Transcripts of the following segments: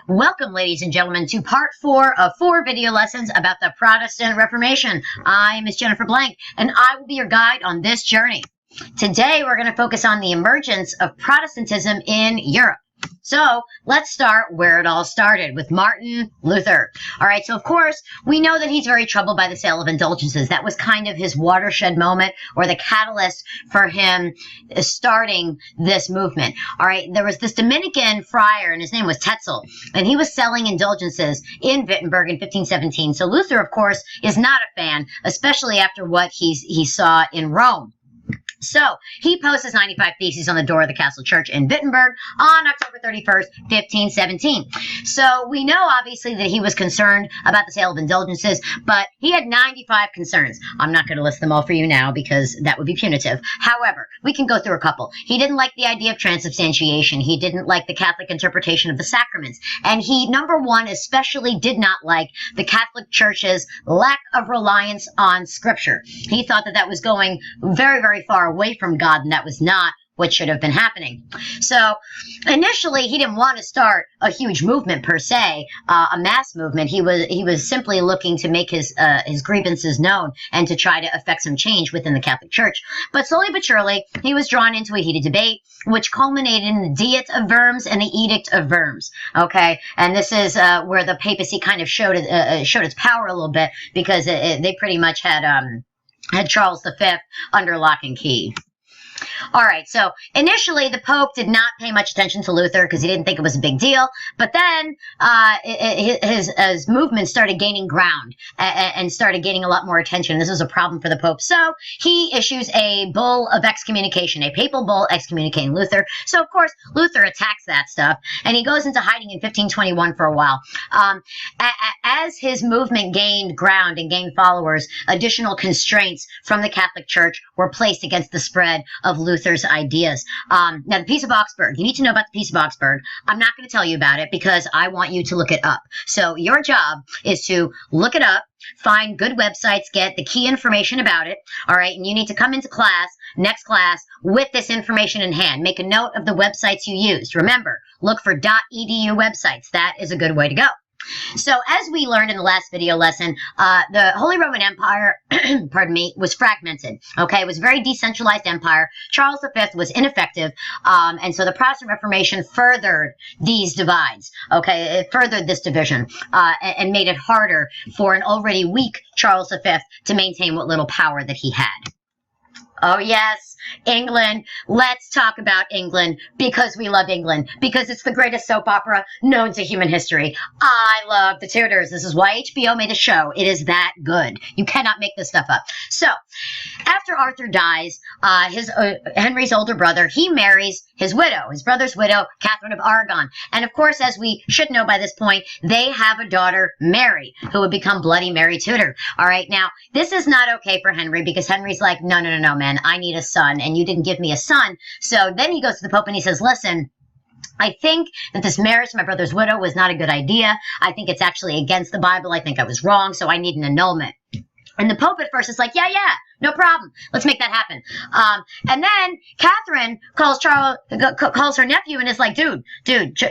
Welcome, ladies and gentlemen, to part 4 of 4 video lessons about the Protestant Reformation. I am Miss Jennifer Blank, and I will be your guide on this journey. Today, we're going to focus on the emergence of Protestantism in Europe. So let's start where it all started, with Martin Luther. All right, so of course, we know that he's very troubled by the sale of indulgences. That was kind of his watershed moment, or the catalyst for him starting this movement. All right, there was this Dominican friar, and his name was Tetzel, and he was selling indulgences in Wittenberg in 1517. So Luther, of course, is not a fan, especially after what he saw in Rome. So he posts his 95 Theses on the door of the Castle Church in Wittenberg on October 31st, 1517. So we know, obviously, that he was concerned about the sale of indulgences, but he had 95 concerns. I'm not going to list them all for you now because that would be punitive. However, we can go through a couple. He didn't like the idea of transubstantiation. He didn't like the Catholic interpretation of the sacraments. And he, number one, especially did not like the Catholic Church's lack of reliance on Scripture. He thought that that was going very, very far away from God, and that was not what should have been happening. So initially, he didn't want to start a huge movement per se, a mass movement. He was simply looking to make his grievances known and to try to affect some change within the Catholic Church. But slowly but surely, he was drawn into a heated debate, which culminated in the Diet of Worms and the Edict of Worms. Okay, and this is where the papacy kind of showed its power a little bit, because they pretty much had Charles V under lock and key. All right, so initially the Pope did not pay much attention to Luther because he didn't think it was a big deal. But then his movement started gaining ground and started gaining a lot more attention. This was a problem for the Pope. So he issues a bull of excommunication, a papal bull excommunicating Luther. So, of course, Luther attacks that stuff, and he goes into hiding in 1521 for a while. As his movement gained ground and gained followers, additional constraints from the Catholic Church were placed against the spread of Luther's ideas. Now, the Peace of Augsburg, you need to know about the Peace of Augsburg. I'm not going to tell you about it because I want you to look it up. So your job is to look it up, find good websites, get the key information about it, all right? And you need to come into class, next class, with this information in hand. Make a note of the websites you used. Remember, look for .edu websites. That is a good way to go. So, as we learned in the last video lesson, the Holy Roman Empire, pardon me, was fragmented. Okay, it was a very decentralized empire. Charles V was ineffective, and so the Protestant Reformation furthered these divides. Okay, it furthered this division and made it harder for an already weak Charles V to maintain what little power that he had. Oh, yes, England. Let's talk about England because we love England, because it's the greatest soap opera known to human history. I love the Tudors. This is why HBO made a show. It is that good. You cannot make this stuff up. So, after Arthur dies, Henry's older brother, he marries his widow, his brother's widow, Catherine of Aragon. And of course, as we should know by this point, they have a daughter, Mary, who would become Bloody Mary Tudor. All right, now, this is not okay for Henry, because Henry's like, no, man, I need a son, and you didn't give me a son. So then he goes to the Pope and he says, listen, I think that this marriage to my brother's widow was not a good idea. I think it's actually against the Bible. I think I was wrong, so I need an annulment. And the Pope at first is like, yeah, no problem. Let's make that happen. And then Catherine calls her nephew and is like, dude,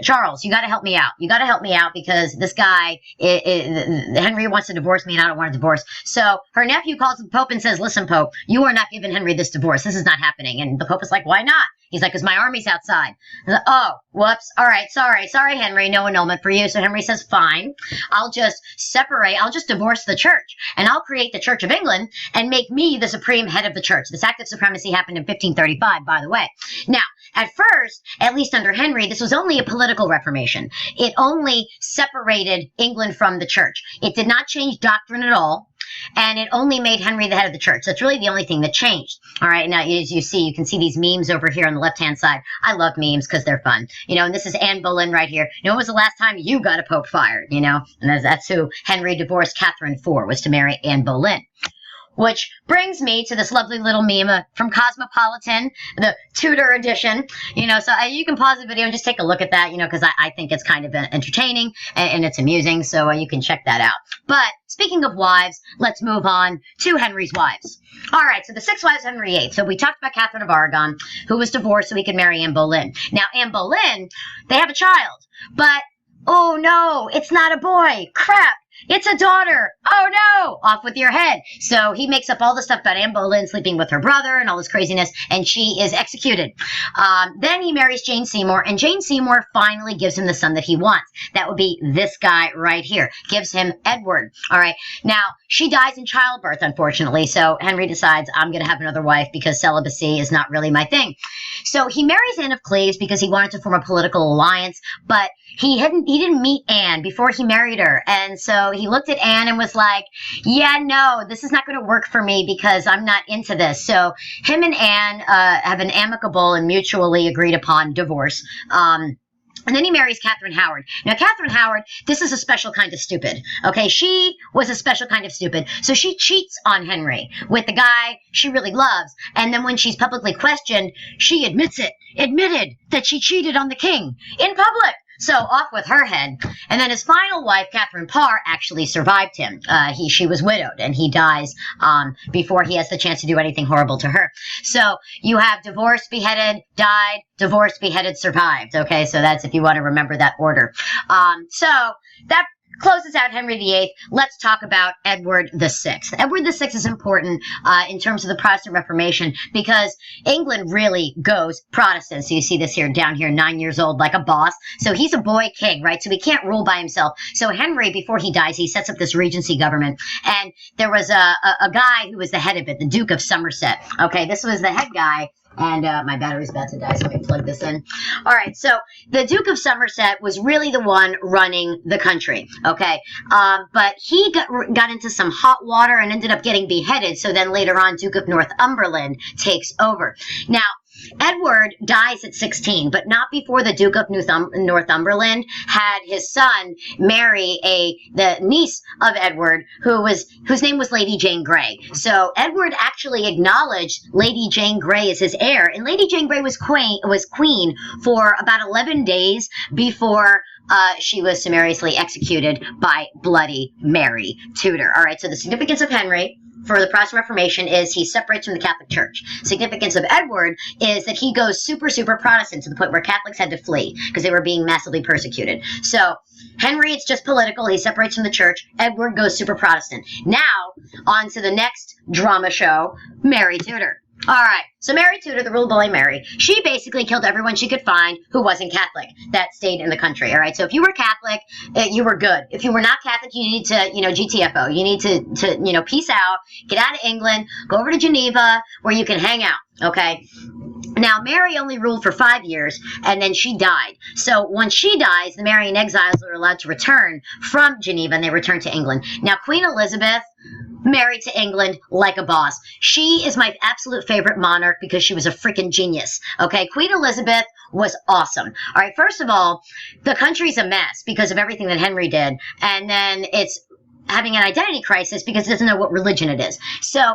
Charles, you got to help me out. You got to help me out because this guy, Henry wants to divorce me and I don't want a divorce. So her nephew calls the Pope and says, listen, Pope, you are not giving Henry this divorce. This is not happening. And the Pope is like, why not? He's like, because my army's outside. Like, oh, whoops. All right, sorry, Henry, no annulment for you. So Henry says, fine, I'll just divorce the church, and I'll create the Church of England and make me the supreme head of the church. This act of supremacy happened in 1535, by the way. Now, at first, at least under Henry, this was only a political reformation. It only separated England from the church. It did not change doctrine at all. And it only made Henry the head of the church. That's really the only thing that changed. All right, now as you can see these memes over here on the left-hand side. I love memes because they're fun. You know, and this is Anne Boleyn right here. You know, when was the last time you got a pope fired? You know, and that's who Henry divorced Catherine for, was to marry Anne Boleyn. Which brings me to this lovely little meme from Cosmopolitan, the Tudor edition. You know, so you can pause the video and just take a look at that, you know, because I think it's kind of entertaining and it's amusing, so you can check that out. But speaking of wives, let's move on to Henry's wives. All right, so the 6 wives of Henry VIII. So we talked about Catherine of Aragon, who was divorced so he could marry Anne Boleyn. Now, Anne Boleyn, they have a child, but Oh no, it's not a boy. Crap. It's a daughter. Oh no, off with your head. So he makes up all the stuff about Anne Boleyn sleeping with her brother and all this craziness, and she is executed. Then he marries Jane Seymour, and Jane Seymour finally gives him the son that he wants. That would be this guy right here. Gives him Edward. All right. Now, she dies in childbirth, unfortunately, so Henry decides, I'm going to have another wife because celibacy is not really my thing. So he marries Anne of Cleves because he wanted to form a political alliance, but he didn't meet Anne before he married her. And so he looked at Anne and was like, yeah, no, this is not going to work for me because I'm not into this. So him and Anne have an amicable and mutually agreed upon divorce. And then he marries Catherine Howard. Now, Catherine Howard, this is a special kind of stupid. Okay, she was a special kind of stupid. So she cheats on Henry with the guy she really loves. And then when she's publicly questioned, she admitted that she cheated on the king in public. So off with her head. And then his final wife, Catherine Parr, actually survived him. She was widowed, and he dies before he has the chance to do anything horrible to her. So you have divorced, beheaded, died, divorced, beheaded, survived. Okay, so that's if you want to remember that order. So that closes out Henry VIII. Let's talk about Edward VI. Edward VI is important in terms of the Protestant Reformation because England really goes Protestant. So you see this here down here, 9 years old, like a boss. So he's a boy king, right? So he can't rule by himself. So Henry, before he dies, he sets up this regency government. And there was a guy who was the head of it, the Duke of Somerset. Okay, this was the head guy. And my battery's about to die, so let me plug this in. All right, so the Duke of Somerset was really the one running the country, okay? But he got into some hot water and ended up getting beheaded, so then later on, Duke of Northumberland takes over. Now, Edward dies at 16, but not before the Duke of Northumberland had his son marry the niece of Edward, whose name was Lady Jane Grey. So Edward actually acknowledged Lady Jane Grey as his heir, and Lady Jane Grey was queen for about 11 days before she was summariously executed by Bloody Mary Tudor. All right, so the significance of Henry for the Protestant Reformation is he separates from the Catholic Church. Significance of Edward is that he goes super, super Protestant to the point where Catholics had to flee because they were being massively persecuted. So Henry, it's just political. He separates from the church. Edward goes super Protestant. Now, on to the next drama show, Mary Tudor. All right, so Mary Tudor, the rule of Bloody Mary, she basically killed everyone she could find who wasn't Catholic that stayed in the country, all right? So if you were Catholic, you were good. If you were not Catholic, you needed to, GTFO. You need to, peace out, get out of England, go over to Geneva where you can hang out, okay? Now, Mary only ruled for 5 years, and then she died. So when she dies, the Marian exiles are allowed to return from Geneva, and they return to England. Now, Queen Elizabeth married to England like a boss. She is my absolute favorite monarch because she was a freaking genius. Okay, Queen Elizabeth was awesome. All right, first of all, the country's a mess because of everything that Henry did, and then it's having an identity crisis because it doesn't know what religion it is. So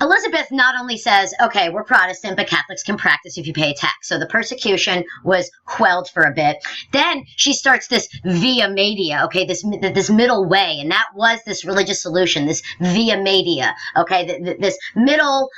Elizabeth not only says, okay, we're Protestant, but Catholics can practice if you pay a tax. So the persecution was quelled for a bit. Then she starts this via media, okay, this middle way, and that was this religious solution, this via media, okay, this middle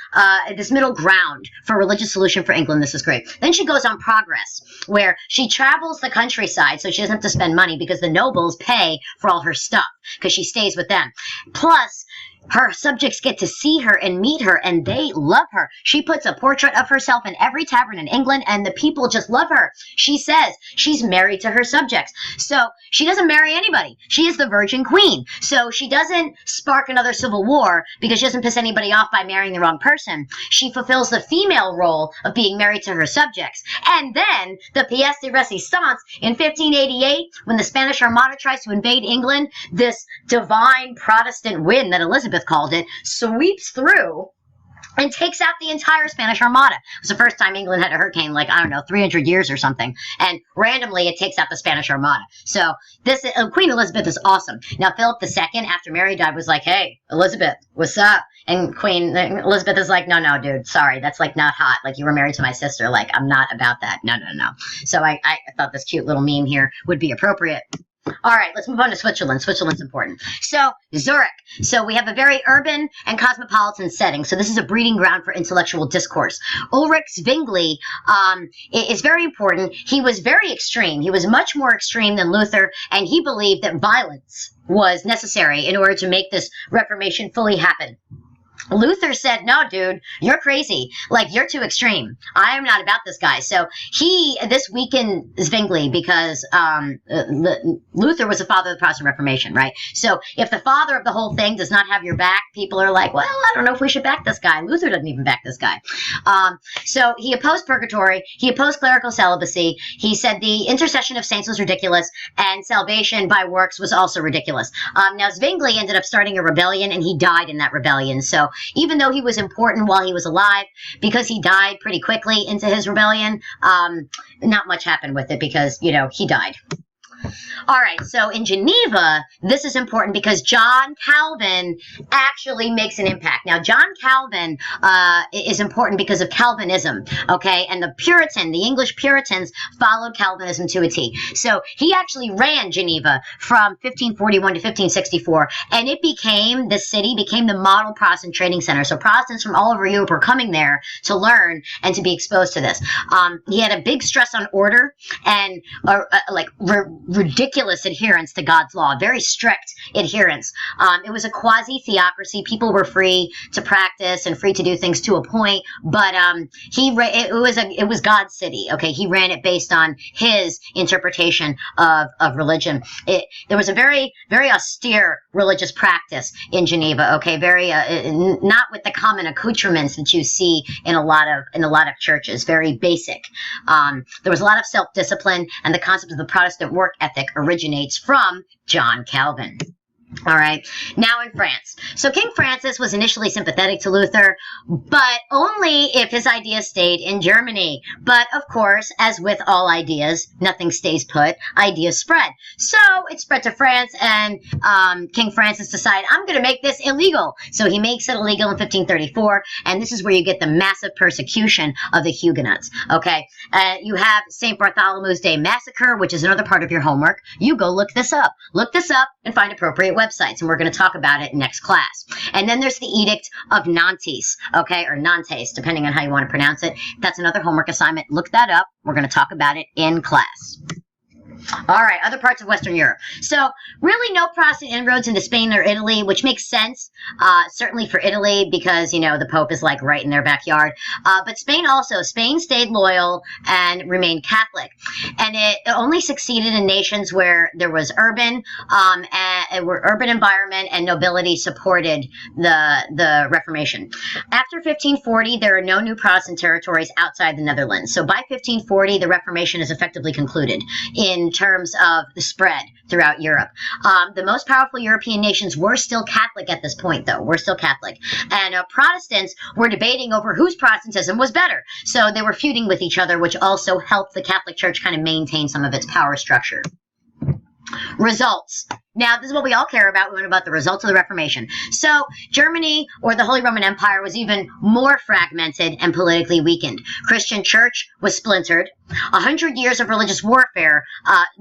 ground for religious solution for England. This is great. Then she goes on progress, where she travels the countryside so she doesn't have to spend money because the nobles pay for all her stuff because she stays with them. Plus, her subjects get to see her and meet her, and they love her. She puts a portrait of herself in every tavern in England, and the people just love her. She says she's married to her subjects. So she doesn't marry anybody. She is the Virgin Queen. So she doesn't spark another civil war because she doesn't piss anybody off by marrying the wrong person. She fulfills the female role of being married to her subjects. And then the pièce de résistance in 1588, when the Spanish Armada tries to invade England, this divine Protestant wind that Elizabeth called it, sweeps through and takes out the entire Spanish Armada. It was the first time England had a hurricane, 300 years or something. And randomly, it takes out the Spanish Armada. So this Queen Elizabeth is awesome. Now, Philip II, after Mary died, was like, hey, Elizabeth, what's up? And Queen Elizabeth is like, no, dude, sorry, that's not hot. You were married to my sister. I'm not about that. No. So I thought this cute little meme here would be appropriate. All right, let's move on to Switzerland. Switzerland's important. So, Zurich. So, we have a very urban and cosmopolitan setting. So, this is a breeding ground for intellectual discourse. Ulrich Zwingli is very important. He was very extreme. He was much more extreme than Luther, and he believed that violence was necessary in order to make this Reformation fully happen. Luther said, no, dude, you're crazy. Like, you're too extreme. I am not about this guy. So this weakened Zwingli because Luther was the father of the Protestant Reformation, right? So if the father of the whole thing does not have your back, people are like, well, I don't know if we should back this guy. Luther doesn't even back this guy. So he opposed purgatory. He opposed clerical celibacy. He said the intercession of saints was ridiculous, and salvation by works was also ridiculous. Now, Zwingli ended up starting a rebellion, and he died in that rebellion. So even though he was important while he was alive, because he died pretty quickly into his rebellion, not much happened with it because, you know, he died. All right, so in Geneva, this is important because John Calvin actually makes an impact. Now, John Calvin is important because of Calvinism, okay? And the English Puritans followed Calvinism to a T. So he actually ran Geneva from 1541 to 1564, and this city became the model Protestant trading center. So Protestants from all over Europe were coming there to learn and to be exposed to this. He had a big stress on order and ridiculous adherence to God's law, very strict adherence. It was a quasi-theocracy. People were free to practice and free to do things to a point, but it was God's city. Okay, he ran it based on his interpretation of religion. There was a very, very austere religious practice in Geneva. Okay, very not with the common accoutrements that you see in a lot of churches. Very basic. There was a lot of self-discipline, and the concept of the Protestant work ethic originates from John Calvin. All right. Now in France. So King Francis was initially sympathetic to Luther, but only if his ideas stayed in Germany. But of course, as with all ideas, nothing stays put. Ideas spread. So it spread to France, and King Francis decided, I'm going to make this illegal. So he makes it illegal in 1534, and this is where you get the massive persecution of the Huguenots. Okay. You have St. Bartholomew's Day Massacre, which is another part of your homework. You go look this up. Look this up and find appropriate websites, and we're going to talk about it next class. And then there's the Edict of Nantes, okay, or Nantes, depending on how you want to pronounce it. That's another homework assignment. Look that up. We're going to talk about it in class. All right, other parts of Western Europe. So really no Protestant inroads into Spain or Italy, which makes sense, certainly for Italy because, you know, the Pope is like right in their backyard. But Spain stayed loyal and remained Catholic. And it only succeeded in nations where there was urban environment and nobility supported the Reformation. After 1540, there are no new Protestant territories outside the Netherlands. So by 1540, the Reformation is effectively concluded in terms of the spread throughout Europe. The most powerful European nations were still Catholic at this point, though. We're still Catholic. And Protestants were debating over whose Protestantism was better. So they were feuding with each other, which also helped the Catholic Church kind of maintain some of its power structure. Results. Now, this is what we all care about. We learn about the results of the Reformation. So, Germany, or the Holy Roman Empire, was even more fragmented and politically weakened. Christian church was splintered. 100 years of religious warfare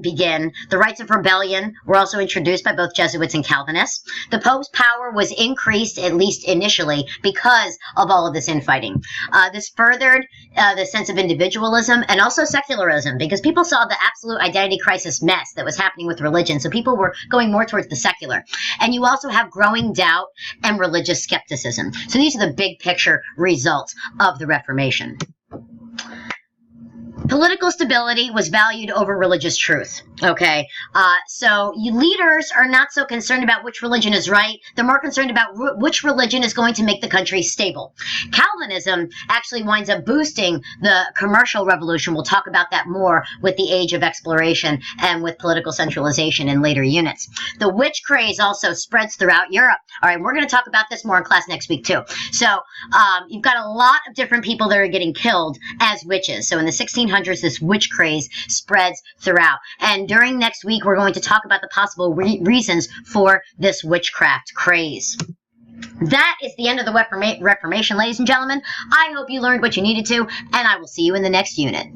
began. The rights of rebellion were also introduced by both Jesuits and Calvinists. The Pope's power was increased, at least initially, because of all of this infighting. This furthered the sense of individualism and also secularism, because people saw the absolute identity crisis mess that was happening with religion. So people were going more towards the secular. And you also have growing doubt and religious skepticism. So these are the big picture results of the Reformation. Political stability was valued over religious truth, okay? So leaders are not so concerned about which religion is right. They're more concerned about which religion is going to make the country stable. Calvinism actually winds up boosting the commercial revolution. We'll talk about that more with the age of exploration and with political centralization in later units. The witch craze also spreads throughout Europe. All right, we're going to talk about this more in class next week, too. So you've got a lot of different people that are getting killed as witches. So in the 1600s, this witch craze spreads throughout. And during next week, we're going to talk about the possible reasons for this witchcraft craze. That is the end of the Reformation, ladies and gentlemen. I hope you learned what you needed to, and I will see you in the next unit.